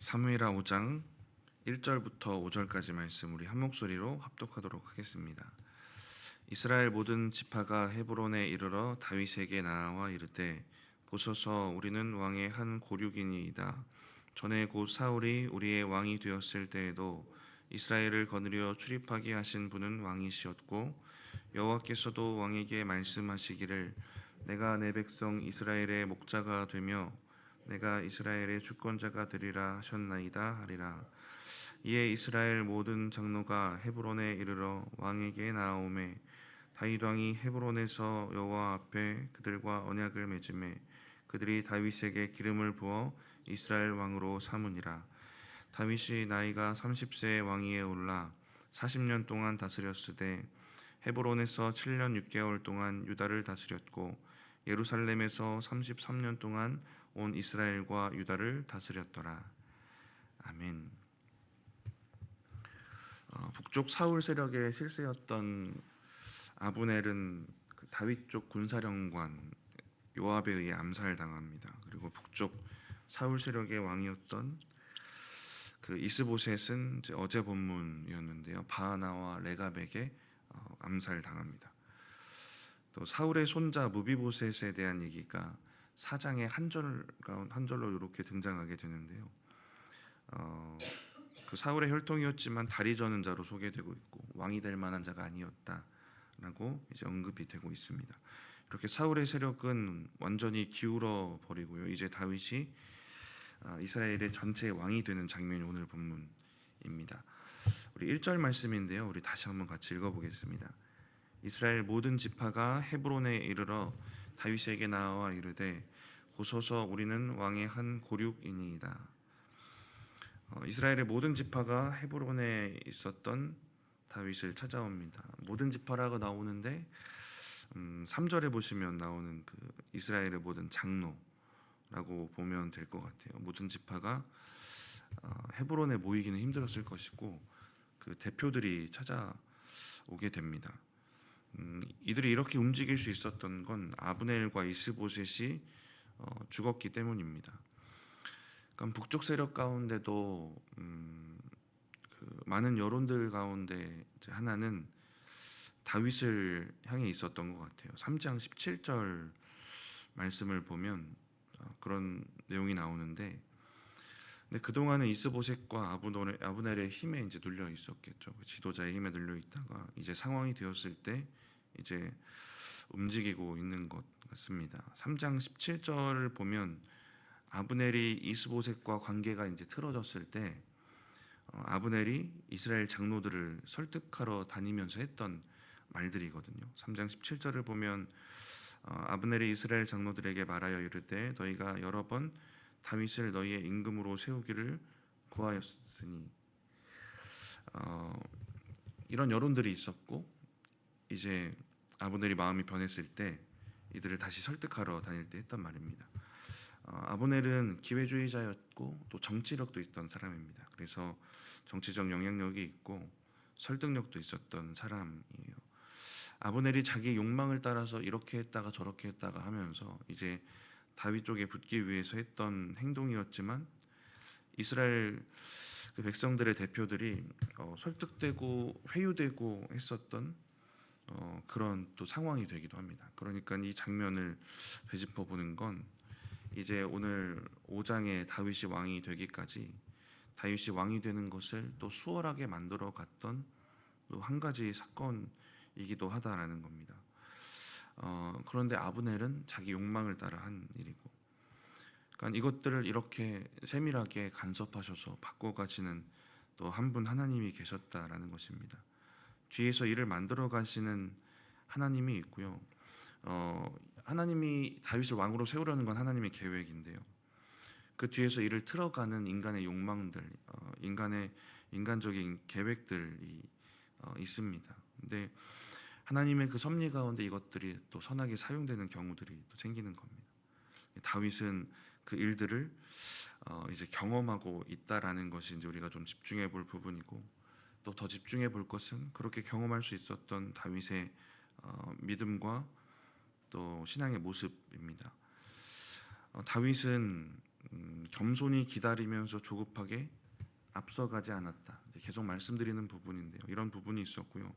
사무엘하 5장 1절부터 5절까지 말씀 우리 한 목소리로 합독하도록 하겠습니다. 이스라엘 모든 지파가 헤브론에 이르러 다윗에게 나와 이르되 보소서 우리는 왕의 한 고륙이니이다. 전에 곧 사울이 우리의 왕이 되었을 때에도 이스라엘을 거느려 출입하게 하신 분은 왕이시었고 여호와께서도 왕에게 말씀하시기를 내가 내 백성 이스라엘의 목자가 되며 내가 이스라엘의 주권자가 되리라 하셨나이다 하리라. 이에 이스라엘 모든 장로가 헤브론에 이르러 왕에게 나아오매 다윗 왕이 헤브론에서 여호와 앞에 그들과 언약을 맺음에 그들이 다윗에게 기름을 부어 이스라엘 왕으로 삼으니라. 다윗이 나이가 30세의 왕위에 올라 40년 동안 다스렸으되 헤브론에서 7년 6개월 동안 유다를 다스렸고 예루살렘에서 33년 동안 온 이스라엘과 유다를 다스렸더라. 아멘. 북쪽 사울 세력의 실세였던 아브넬은 그 다윗 쪽 군사령관 요압에 의해 암살당합니다. 그리고 북쪽 사울 세력의 왕이었던 그 이스보셋은 이제 어제 본문이었는데요, 바하나와 레갑에게 암살당합니다. 또 사울의 손자 무비보셋에 대한 얘기가 4장의 한 절로 이렇게 등장하게 되는데요. 그 사울의 혈통이었지만 다리 저는 자로 소개되고 있고 왕이 될 만한 자가 아니었다라고 이제 언급이 되고 있습니다. 이렇게 사울의 세력은 완전히 기울어 버리고요. 이제 다윗이 이스라엘의 전체 왕이 되는 장면이 오늘 본문입니다. 우리 1절 말씀인데요. 우리 다시 한번 같이 읽어보겠습니다. 이스라엘 모든 지파가 헤브론에 이르러 다윗에게 나와 이르되 보소서 우리는 왕의 한 고륙이니이다. 이스라엘의 모든 지파가 헤브론에 있었던 다윗을 찾아옵니다. 모든 지파라고 나오는데 3절에 보시면 나오는 그 이스라엘의 모든 장로라고 보면 될 것 같아요. 모든 지파가 헤브론에 모이기는 힘들었을 것이고 그 대표들이 찾아오게 됩니다. 이들이 이렇게 움직일 수 있었던 건 아브넬과 이스보셋이 죽었기 때문입니다. 그러니까 북쪽 세력 가운데도 그 많은 여론들 가운데 하나는 다윗을 향해 있었던 것 같아요. 3장 17절 말씀을 보면 그런 내용이 나오는데, 근데 그동안은 이스보셋과 아브넬의 힘에 이제 눌려 있었겠죠. 지도자의 힘에 눌려 있다가 이제 상황이 되었을 때 이제 움직이고 있는 것 같습니다. 3장 17절을 보면 아브넬이 이스보셋과 관계가 이제 틀어졌을 때 아브넬이 이스라엘 장로들을 설득하러 다니면서 했던 말들이거든요. 3장 17절을 보면 아브넬이 이스라엘 장로들에게 말하여 이르되 너희가 여러 번 다윗을 너희의 임금으로 세우기를 구하였으니, 이런 여론들이 있었고 이제 아브넬이 마음이 변했을 때 이들을 다시 설득하러 다닐 때 했던 말입니다. 아브넬은 기회주의자였고 또 정치력도 있던 사람입니다. 그래서 정치적 영향력이 있고 설득력도 있었던 사람이에요. 아브넬이 자기 욕망을 따라서 이렇게 했다가 저렇게 했다가 하면서 이제 다윗 쪽에 붙기 위해서 했던 행동이었지만 이스라엘 그 백성들의 대표들이 설득되고 회유되고 했었던 그런 또 상황이 되기도 합니다. 그러니까 이 장면을 되짚어 보는 건 이제 오늘 5장에 다윗이 왕이 되기까지 다윗이 왕이 되는 것을 또 수월하게 만들어 갔던 또 한 가지 사건이기도 하다라는 겁니다. 그런데 아브넬은 자기 욕망을 따라 한 일이고, 그러니까 이것들을 이렇게 세밀하게 간섭하셔서 바꿔가시는 또 한 분 하나님이 계셨다라는 것입니다. 뒤에서 일을 만들어 가시는 하나님이 있고요. 하나님이 다윗을 왕으로 세우려는 건 하나님의 계획인데요. 그 뒤에서 일을 틀어가는 인간의 욕망들, 인간적인 계획들이 있습니다. 근데 하나님의 그 섭리 가운데 이것들이 또 선하게 사용되는 경우들이 또 생기는 겁니다. 다윗은 그 일들을 이제 경험하고 있다라는 것이 이제 우리가 좀 집중해 볼 부분이고, 또 더 집중해 볼 것은 그렇게 경험할 수 있었던 다윗의 믿음과 또 신앙의 모습입니다. 다윗은 겸손히 기다리면서 조급하게 앞서가지 않았다. 계속 말씀드리는 부분인데요. 이런 부분이 있었고요.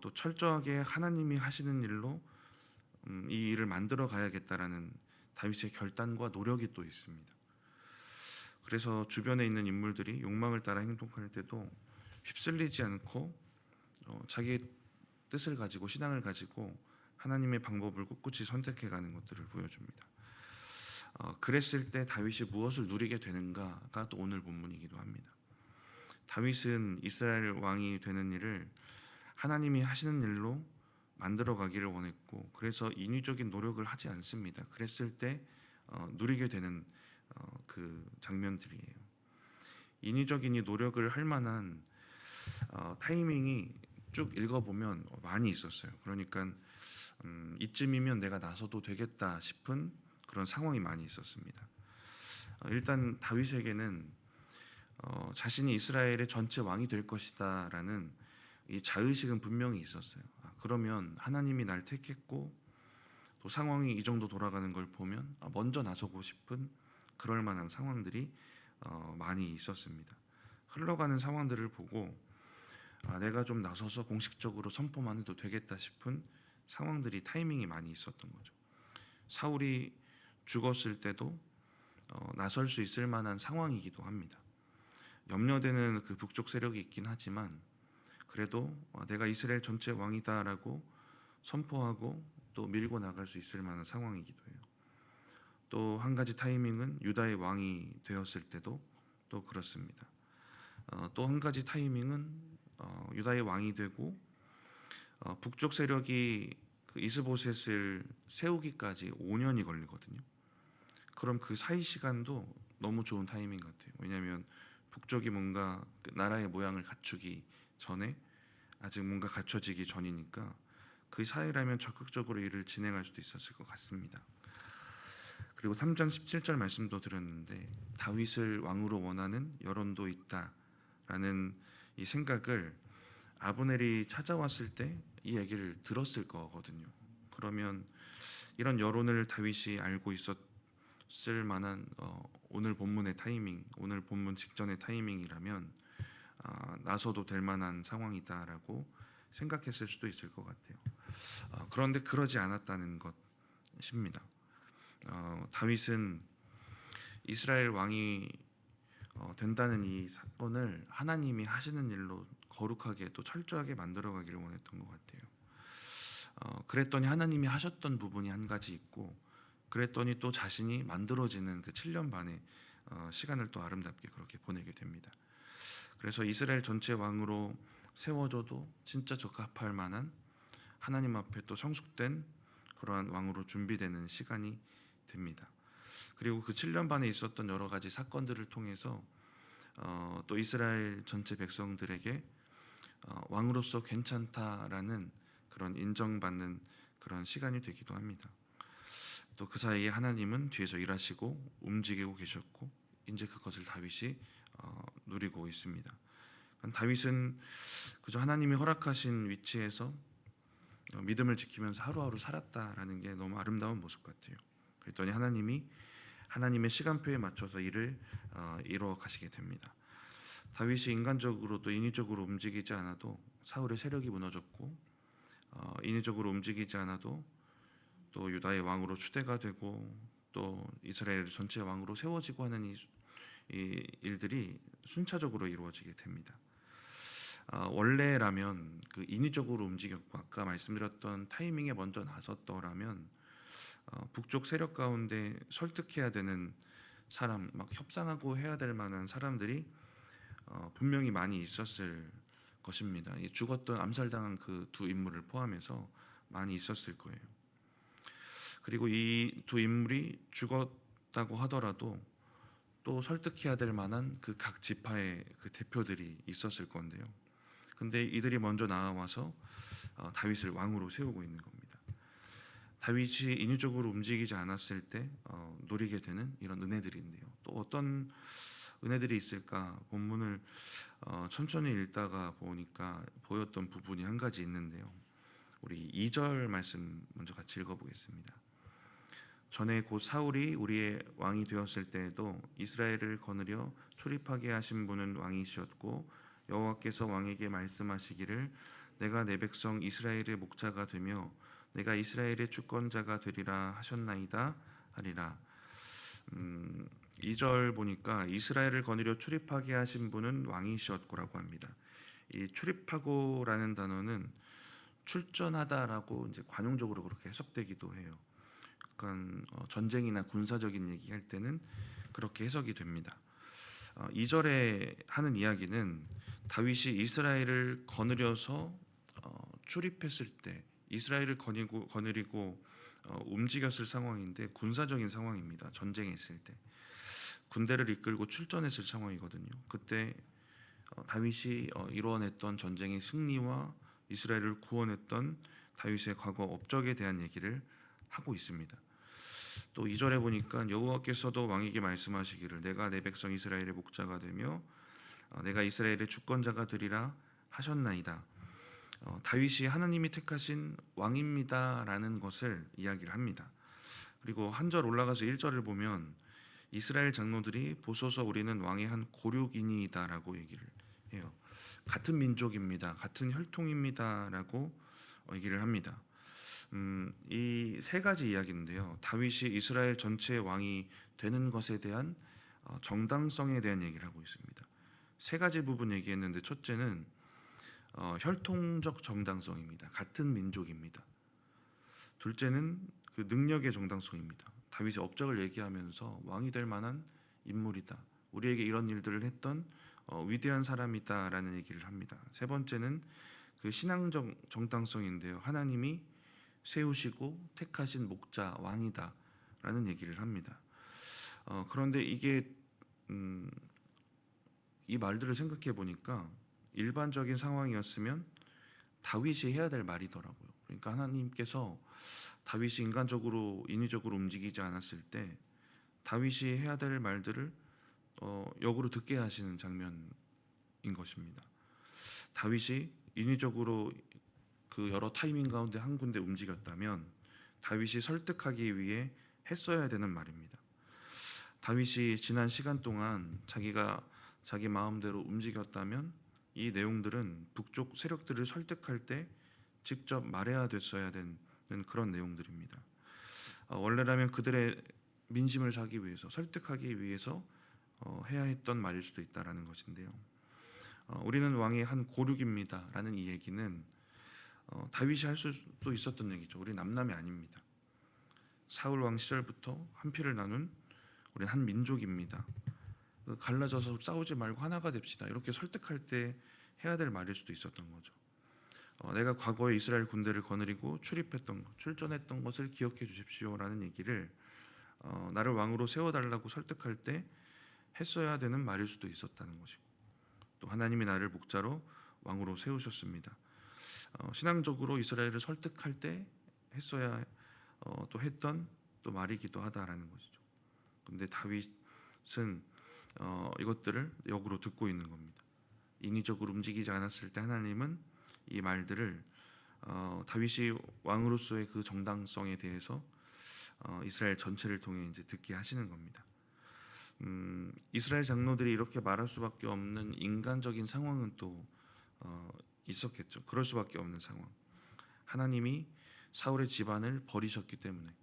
또 철저하게 하나님이 하시는 일로 이 일을 만들어 가야겠다라는 다윗의 결단과 노력이 또 있습니다. 그래서 주변에 있는 인물들이 욕망을 따라 행동할 때도 휩쓸리지 않고 자기의 뜻을 가지고 신앙을 가지고 하나님의 방법을 꿋꿋이 선택해가는 것들을 보여줍니다. 그랬을 때 다윗이 무엇을 누리게 되는가가 또 오늘 본문이기도 합니다. 다윗은 이스라엘 왕이 되는 일을 하나님이 하시는 일로 만들어 가기를 원했고, 그래서 인위적인 노력을 하지 않습니다. 그랬을 때 누리게 되는 그 장면들이에요. 인위적인 이 노력을 할 만한 타이밍이 쭉 읽어보면 많이 있었어요. 그러니까 이쯤이면 내가 나서도 되겠다 싶은 그런 상황이 많이 있었습니다. 일단 다윗에게는 자신이 이스라엘의 전체 왕이 될 것이다라는 이 자의식은 분명히 있었어요. 그러면 하나님이 날 택했고 또 상황이 이 정도 돌아가는 걸 보면 먼저 나서고 싶은 그럴 만한 상황들이 많이 있었습니다. 흘러가는 상황들을 보고 내가 좀 나서서 공식적으로 선포만 해도 되겠다 싶은 상황들이 타이밍이 많이 있었던 거죠. 사울이 죽었을 때도 나설 수 있을 만한 상황이기도 합니다. 염려되는 그 북쪽 세력이 있긴 하지만 그래도 내가 이스라엘 전체 왕이다라고 선포하고 또 밀고 나갈 수 있을 만한 상황이기도 해요. 또 한 가지 타이밍은 유다의 왕이 되었을 때도 또 그렇습니다. 또 한 가지 타이밍은 유다의 왕이 되고 북쪽 세력이 그 이스보셋을 세우기까지 5년이 걸리거든요. 그럼 그 사이 시간도 너무 좋은 타이밍 같아요. 왜냐하면 북쪽이 뭔가 그 나라의 모양을 갖추기 전에 아직 뭔가 갖춰지기 전이니까 그 사이라면 적극적으로 일을 진행할 수도 있었을 것 같습니다. 그리고 3장 17절 말씀도 드렸는데 다윗을 왕으로 원하는 여론도 있다라는 이 생각을 아브넬이 찾아왔을 때 이 얘기를 들었을 거거든요. 그러면 이런 여론을 다윗이 알고 있었을 만한 오늘 본문의 타이밍, 오늘 본문 직전의 타이밍이라면 나서도 될 만한 상황이다라고 생각했을 수도 있을 것 같아요. 그런데 그러지 않았다는 것입니다. 다윗은 이스라엘 왕이 된다는 이 사건을 하나님이 하시는 일로 거룩하게 또 철저하게 만들어가기를 원했던 것 같아요. 그랬더니 하나님이 하셨던 부분이 한 가지 있고, 그랬더니 또 자신이 만들어지는 그 7년 반의 시간을 또 아름답게 그렇게 보내게 됩니다. 그래서 이스라엘 전체 왕으로 세워져도 진짜 적합할 만한 하나님 앞에 또 성숙된 그러한 왕으로 준비되는 시간이 됩니다. 그리고 그 7년 반에 있었던 여러 가지 사건들을 통해서 또 이스라엘 전체 백성들에게 왕으로서 괜찮다라는 그런 인정받는 그런 시간이 되기도 합니다. 또 그 사이에 하나님은 뒤에서 일하시고 움직이고 계셨고 이제 그것을 다윗이 누리고 있습니다. 다윗은 그저 하나님이 허락하신 위치에서 믿음을 지키면서 하루하루 살았다라는 게 너무 아름다운 모습 같아요. 그랬더니 하나님이 하나님의 시간표에 맞춰서 일을 이루어 가시게 됩니다. 다윗이 인간적으로 또 인위적으로 움직이지 않아도 사울의 세력이 무너졌고 인위적으로 움직이지 않아도 또 유다의 왕으로 추대가 되고 또 이스라엘 전체 왕으로 세워지고 하는 이 일들이 순차적으로 이루어지게 됩니다. 원래라면 그 인위적으로 움직였고 아까 말씀드렸던 타이밍에 먼저 나섰더라면 북쪽 세력 가운데 설득해야 되는 사람, 막 협상하고 해야 될 만한 사람들이 분명히 많이 있었을 것입니다. 죽었던 암살당한 그 두 인물을 포함해서 많이 있었을 거예요. 그리고 이 두 인물이 죽었다고 하더라도 또 설득해야 될 만한 그 각 지파의 그 대표들이 있었을 건데요. 근데 이들이 먼저 나와서 다윗을 왕으로 세우고 있는 겁니다. 다윗이 인위적으로 움직이지 않았을 때 누리게 되는 이런 은혜들인데요. 또 어떤 은혜들이 있을까? 본문을 천천히 읽다가 보니까 보였던 부분이 한 가지 있는데요. 우리 2절 말씀 먼저 같이 읽어보겠습니다. 전에 곧 사울이 우리의 왕이 되었을 때에도 이스라엘을 거느려 출입하게 하신 분은 왕이시었고 여호와께서 왕에게 말씀하시기를 내가 내 백성 이스라엘의 목자가 되며 내가 이스라엘의 주권자가 되리라 하셨나이다 하리라. 2절 보니까 이스라엘을 거느려 출입하게 하신 분은 왕이시었고라고 합니다. 이 출입하고라는 단어는 출전하다라고 이제 관용적으로 그렇게 해석되기도 해요. 그러니까 전쟁이나 군사적인 얘기할 때는 그렇게 해석이 됩니다. 2절에 하는 이야기는 다윗이 이스라엘을 거느려서 출입했을 때 이스라엘을 거느리고 움직였을 상황인데 군사적인 상황입니다. 전쟁했을 때 군대를 이끌고 출전했을 상황이거든요. 그때 다윗이 이루어냈던 전쟁의 승리와 이스라엘을 구원했던 다윗의 과거 업적에 대한 얘기를 하고 있습니다. 또 2절에 보니까 여호와께서도 왕에게 말씀하시기를 내가 내 백성 이스라엘의 목자가 되며 내가 이스라엘의 주권자가 되리라 하셨나이다. 다윗이 하나님이 택하신 왕입니다라는 것을 이야기를 합니다. 그리고 한 절 올라가서 1절을 보면 이스라엘 장로들이 보소서 우리는 왕의 한 고륙이니이다라고 얘기를 해요. 같은 민족입니다. 같은 혈통입니다라고 얘기를 합니다. 이 세 가지 이야기인데요. 다윗이 이스라엘 전체의 왕이 되는 것에 대한 정당성에 대한 얘기를 하고 있습니다. 세 가지 부분 얘기했는데 첫째는 혈통적 정당성입니다. 같은 민족입니다. 둘째는 그 능력의 정당성입니다. 다윗의 업적을 얘기하면서 왕이 될 만한 인물이다. 우리에게 이런 일들을 했던 위대한 사람이다라는 얘기를 합니다. 세 번째는 그 신앙적 정당성인데요. 하나님이 세우시고 택하신 목자 왕이다라는 얘기를 합니다. 그런데 이게 이 말들을 생각해 보니까 일반적인 상황이었으면 다윗이 해야 될 말이더라고요. 그러니까 하나님께서 다윗이 인위적으로 움직이지 않았을 때 다윗이 해야 될 말들을 역으로 듣게 하시는 장면인 것입니다. 다윗이 인위적으로 그 여러 타이밍 가운데 한 군데 움직였다면 다윗이 설득하기 위해 했어야 되는 말입니다. 다윗이 지난 시간 동안 자기가 자기 마음대로 움직였다면 이 내용들은 북쪽 세력들을 설득할 때 직접 말해야 됐어야 되는 그런 내용들입니다. 원래라면 그들의 민심을 사기 위해서 설득하기 위해서 해야 했던 말일 수도 있다라는 것인데요. 우리는 왕의 한 고륙입니다라는 이 얘기는 다윗이 할 수도 있었던 얘기죠. 우리 남남이 아닙니다. 사울 왕 시절부터 한 피를 나눈 우리 한 민족입니다. 갈라져서 싸우지 말고 하나가 됩시다. 이렇게 설득할 때 해야 될 말일 수도 있었던 거죠. 내가 과거에 이스라엘 군대를 거느리고 출전했던 것을 기억해 주십시오라는 얘기를 나를 왕으로 세워달라고 설득할 때 했어야 되는 말일 수도 있었다는 것이고 또 하나님이 나를 목자로 왕으로 세우셨습니다. 신앙적으로 이스라엘을 설득할 때 했어야 또 했던 또 말이기도 하다라는 것이죠. 그런데 다윗은 이것들을 역으로 듣고 있는 겁니다. 인위적으로 움직이지 않았을 때 하나님은 이 말들을 다윗이 왕으로서의 그 정당성에 대해서 이스라엘 전체를 통해 이제 듣게 하시는 겁니다. 이스라엘 장로들이 이렇게 말할 수밖에 없는 인간적인 상황은 또 있었겠죠. 그럴 수밖에 없는 상황. 하나님이 사울의 집안을 버리셨기 때문에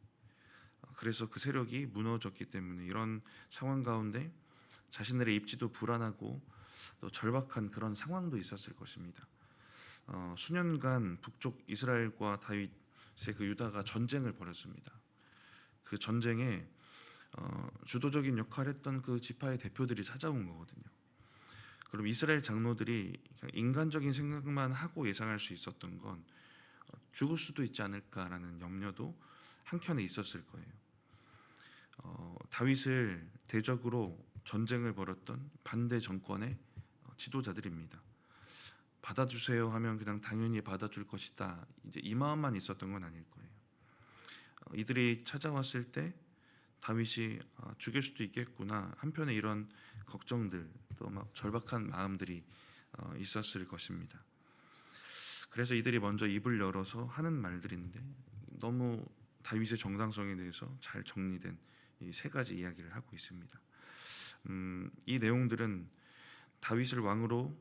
그래서 그 세력이 무너졌기 때문에 이런 상황 가운데 자신들의 입지도 불안하고 또 절박한 그런 상황도 있었을 것입니다. 수년간 북쪽 이스라엘과 다윗의 그 유다가 전쟁을 벌였습니다. 그 전쟁에 주도적인 역할을 했던 그 지파의 대표들이 찾아온 거거든요. 그럼 이스라엘 장로들이 인간적인 생각만 하고 예상할 수 있었던 건 죽을 수도 있지 않을까라는 염려도 한켠에 있었을 거예요. 다윗을 대적으로 전쟁을 벌였던 반대 정권의 지도자들입니다. 받아주세요 하면 그냥 당연히 받아줄 것이다. 이제 이 마음만 있었던 건 아닐 거예요. 이들이 찾아왔을 때 다윗이 죽일 수도 있겠구나. 한편에 이런 걱정들 또 막 절박한 마음들이 있었을 것입니다. 그래서 이들이 먼저 입을 열어서 하는 말들인데 너무 다윗의 정당성에 대해서 잘 정리된 이 세 가지 이야기를 하고 있습니다. 이 내용들은 다윗을 왕으로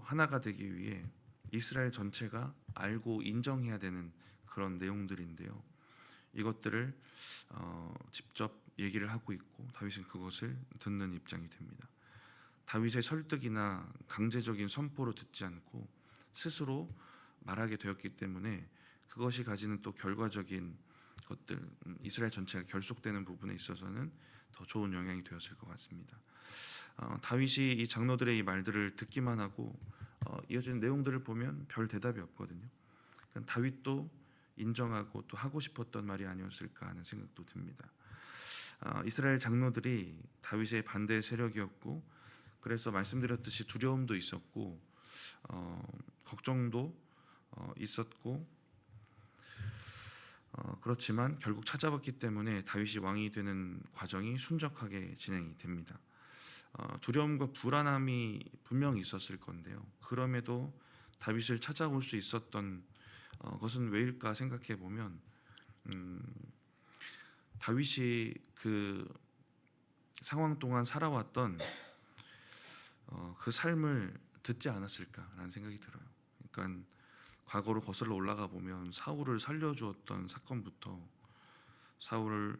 하나가 되기 위해 이스라엘 전체가 알고 인정해야 되는 그런 내용들인데요. 이것들을 직접 얘기를 하고 있고 다윗은 그것을 듣는 입장이 됩니다. 다윗의 설득이나 강제적인 선포로 듣지 않고 스스로 말하게 되었기 때문에 그것이 가지는 또 결과적인 것들, 이스라엘 전체가 결속되는 부분에 있어서는 더 좋은 영향이 되었을 것 같습니다. 다윗이 이 장로들의 이 말들을 듣기만 하고 이어지는 내용들을 보면 별 대답이 없거든요. 그러니까 다윗도 인정하고 또 하고 싶었던 말이 아니었을까 하는 생각도 듭니다. 이스라엘 장로들이 다윗의 반대 세력이었고, 그래서 말씀드렸듯이 두려움도 있었고 걱정도 있었고, 그렇지만 결국 찾아봤기 때문에 다윗이 왕이 되는 과정이 순적하게 진행이 됩니다. 두려움과 불안함이 분명히 있었을 건데요. 그럼에도 다윗을 찾아올 수 있었던 것은 왜일까 생각해 보면 다윗이 그 상황 동안 살아왔던 그 삶을 듣지 않았을까라는 생각이 들어요. 그러니까 과거로 거슬러 올라가 보면 사울을 살려주었던 사건부터 사울의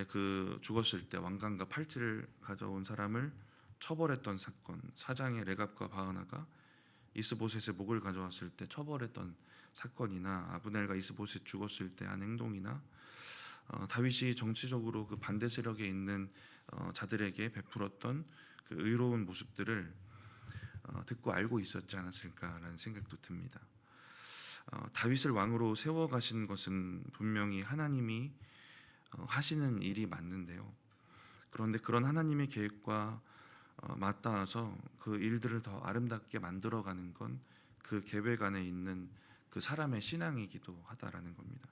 그 죽었을 때 왕관과 팔찌를 가져온 사람을 처벌했던 사건, 사장의 레갑과 바하나가 이스보셋의 목을 가져왔을 때 처벌했던 사건이나 아브넬과 이스보셋 죽었을 때 한 행동이나 다윗이 정치적으로 그 반대 세력에 있는 자들에게 베풀었던 그 의로운 모습들을 듣고 알고 있었지 않았을까라는 생각도 듭니다. 다윗을 왕으로 세워 가신 것은 분명히 하나님이 하시는 일이 맞는데요. 그런데 그런 하나님의 계획과 맞닿아서 그 일들을 더 아름답게 만들어가는 건 그 계획 안에 있는 그 사람의 신앙이기도 하다라는 겁니다.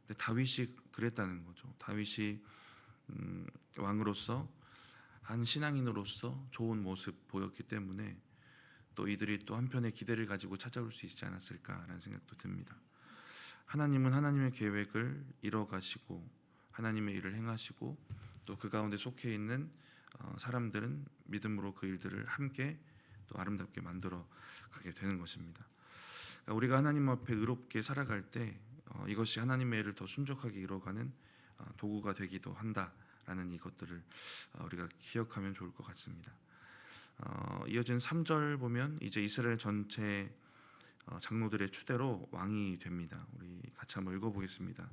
근데 다윗이 그랬다는 거죠. 다윗이 왕으로서 한 신앙인으로서 좋은 모습 보였기 때문에 또 이들이 또 한편의 기대를 가지고 찾아올 수 있지 않았을까라는 생각도 듭니다. 하나님은 하나님의 계획을 이뤄가시고 하나님의 일을 행하시고 또 그 가운데 속해 있는 사람들은 믿음으로 그 일들을 함께 또 아름답게 만들어 가게 되는 것입니다. 그러니까 우리가 하나님 앞에 의롭게 살아갈 때 이것이 하나님의 일을 더 순적하게 이뤄가는 도구가 되기도 한다라는 이것들을 우리가 기억하면 좋을 것 같습니다. 이어진 3절 보면 이제 이스라엘 전체 장로들의 추대로 왕이 됩니다. 우리 같이 한번 읽어보겠습니다.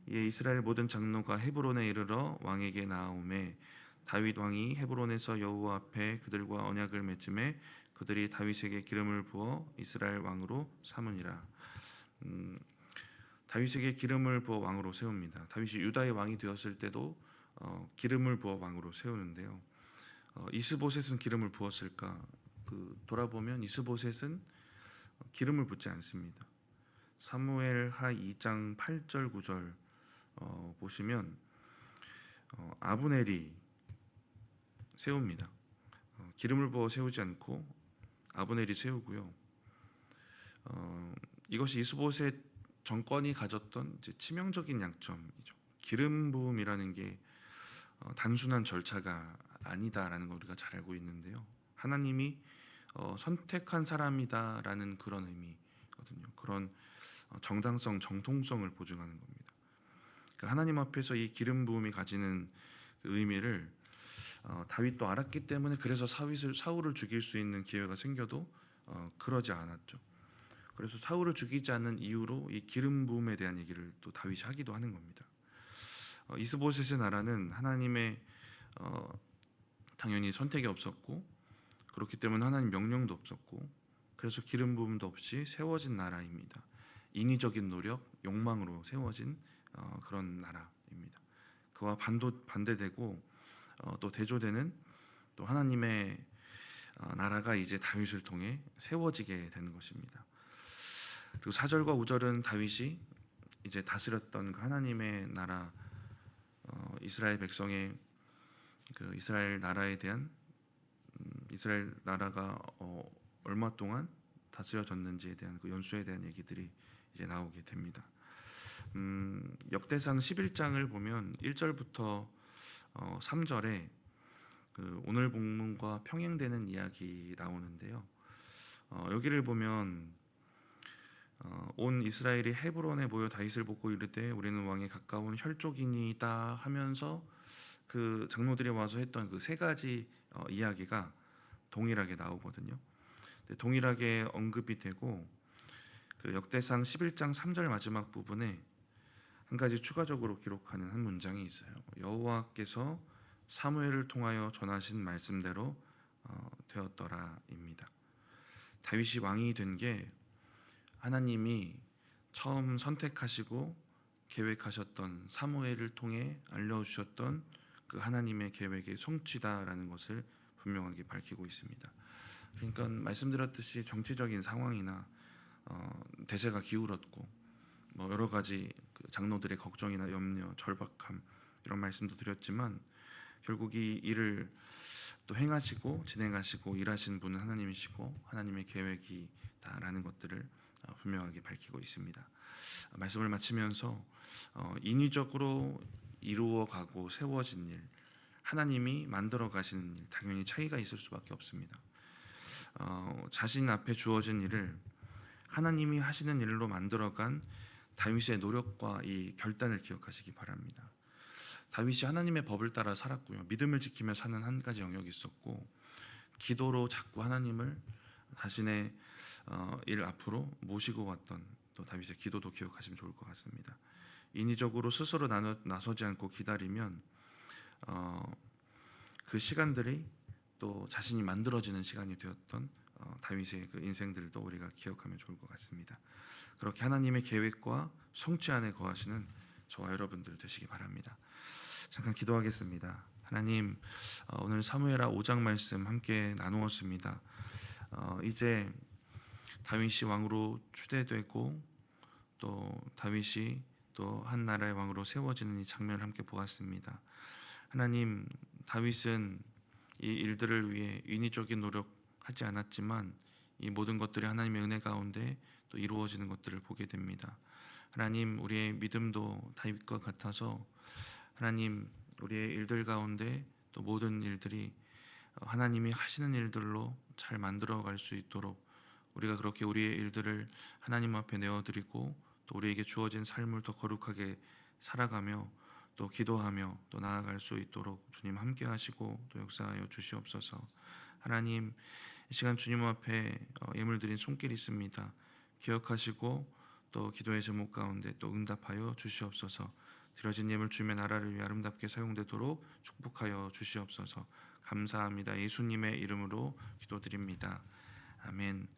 이에 이스라엘 모든 장로가 헤브론에 이르러 왕에게 나아오매 다윗 왕이 헤브론에서 여호와 앞에 그들과 언약을 맺음에 그들이 다윗에게 기름을 부어 이스라엘 왕으로 삼으니라. 다윗에게 기름을 부어 왕으로 세웁니다. 다윗이 유다의 왕이 되었을 때도 기름을 부어 왕으로 세우는데요. 이스보셋은 기름을 부었을까? 돌아보면 이스보셋은 기름을 붓지 않습니다. 사무엘하 2장 8절 9절 보시면 아브넬이 세웁니다. 기름을 부어 세우지 않고 아브넬이 세우고요. 이것이 이스보셋 정권이 가졌던 이제 치명적인 약점이죠. 기름 부음이라는 게 단순한 절차가 아니다라는 걸 우리가 잘 알고 있는데요. 하나님이 선택한 사람이다라는 그런 의미거든요. 그런 정당성, 정통성을 보증하는 겁니다. 그러니까 하나님 앞에서 이 기름 부음이 가지는 그 의미를 다윗도 알았기 때문에 그래서 사울을 죽일 수 있는 기회가 생겨도 그러지 않았죠. 그래서 사울을 죽이지 않는 이유로 이 기름 부음에 대한 얘기를 또 다윗이 하기도 하는 겁니다. 이스보셋의 나라는 하나님의 당연히 선택이 없었고 그렇기 때문에 하나님 명령도 없었고 그래서 기름 부음도 없이 세워진 나라입니다. 인위적인 노력, 욕망으로 세워진 그런 나라입니다. 그와 반대되고 또 대조되는 또 하나님의 나라가 이제 다윗을 통해 세워지게 되는 것입니다. 그리고 4절과 5절은 다윗이 이제 다스렸던 그 하나님의 나라, 이스라엘 백성의 그 이스라엘 나라에 대한 이스라엘 나라가 얼마 동안 다스려졌는지에 대한 그 연수에 대한 얘기들이 이제 나오게 됩니다. 역대상 11장을 보면 1절부터 3절에 그 오늘 본문과 평행되는 이야기 나오는데요. 여기를 보면 온 이스라엘이 헤브론에 모여 다윗을 보고 이르되 우리는 왕에 가까운 혈족이니이다 하면서 그 장로들이 와서 했던 그 세 가지 이야기가 동일하게 나오거든요. 동일하게 언급이 되고 그 역대상 11장 3절 마지막 부분에 한 가지 추가적으로 기록하는 한 문장이 있어요. 여호와께서 사무엘을 통하여 전하신 말씀대로 되었더라입니다. 다윗이 왕이 된 게 하나님이 처음 선택하시고 계획하셨던 사무엘을 통해 알려주셨던 그 하나님의 계획의 성취다라는 것을 분명하게 밝히고 있습니다. 그러니까 말씀드렸듯이 정치적인 상황이나 대세가 기울었고 뭐 여러 가지 그 장로들의 걱정이나 염려, 절박함 이런 말씀도 드렸지만 결국 이 일을 또 행하시고 진행하시고 일하신 분은 하나님이시고 하나님의 계획이다라는 것들을 분명하게 밝히고 있습니다. 말씀을 마치면서 인위적으로 이루어가고 세워진 일, 하나님이 만들어 가시는 일 당연히 차이가 있을 수밖에 없습니다. 자신 앞에 주어진 일을 하나님이 하시는 일로 만들어간 다윗의 노력과 이 결단을 기억하시기 바랍니다. 다윗이 하나님의 법을 따라 살았고요. 믿음을 지키며 사는 한 가지 영역이 있었고 기도로 자꾸 하나님을 자신의 일 앞으로 모시고 왔던 또 다윗의 기도도 기억하시면 좋을 것 같습니다. 인위적으로 스스로 나서지 않고 기다리면 그 시간들이 또 자신이 만들어지는 시간이 되었던 다윗의 그 인생들도 우리가 기억하면 좋을 것 같습니다. 그렇게 하나님의 계획과 성취 안에 거하시는 저와 여러분들 되시기 바랍니다. 잠깐 기도하겠습니다. 하나님, 오늘 사무엘하 5장 말씀 함께 나누었습니다. 이제 다윗이 왕으로 추대되고 또 다윗이 또 한 나라의 왕으로 세워지는 이 장면을 함께 보았습니다. 하나님, 다윗은 이 일들을 위해 인위적인 노력하지 않았지만 이 모든 것들이 하나님의 은혜 가운데 또 이루어지는 것들을 보게 됩니다. 하나님, 우리의 믿음도 다윗과 같아서 하나님, 우리의 일들 가운데 또 모든 일들이 하나님이 하시는 일들로 잘 만들어갈 수 있도록 우리가 그렇게 우리의 일들을 하나님 앞에 내어드리고 또 우리에게 주어진 삶을 더 거룩하게 살아가며 또 기도하며 또 나아갈 수 있도록 주님 함께 하시고 또 역사하여 주시옵소서. 하나님, 이 시간 주님 앞에 예물 드린 손길이 있습니다. 기억하시고 또 기도의 제목 가운데 또 응답하여 주시옵소서. 드려진 예물 주님의 나라를 위해 아름답게 사용되도록 축복하여 주시옵소서. 감사합니다. 예수님의 이름으로 기도드립니다. 아멘.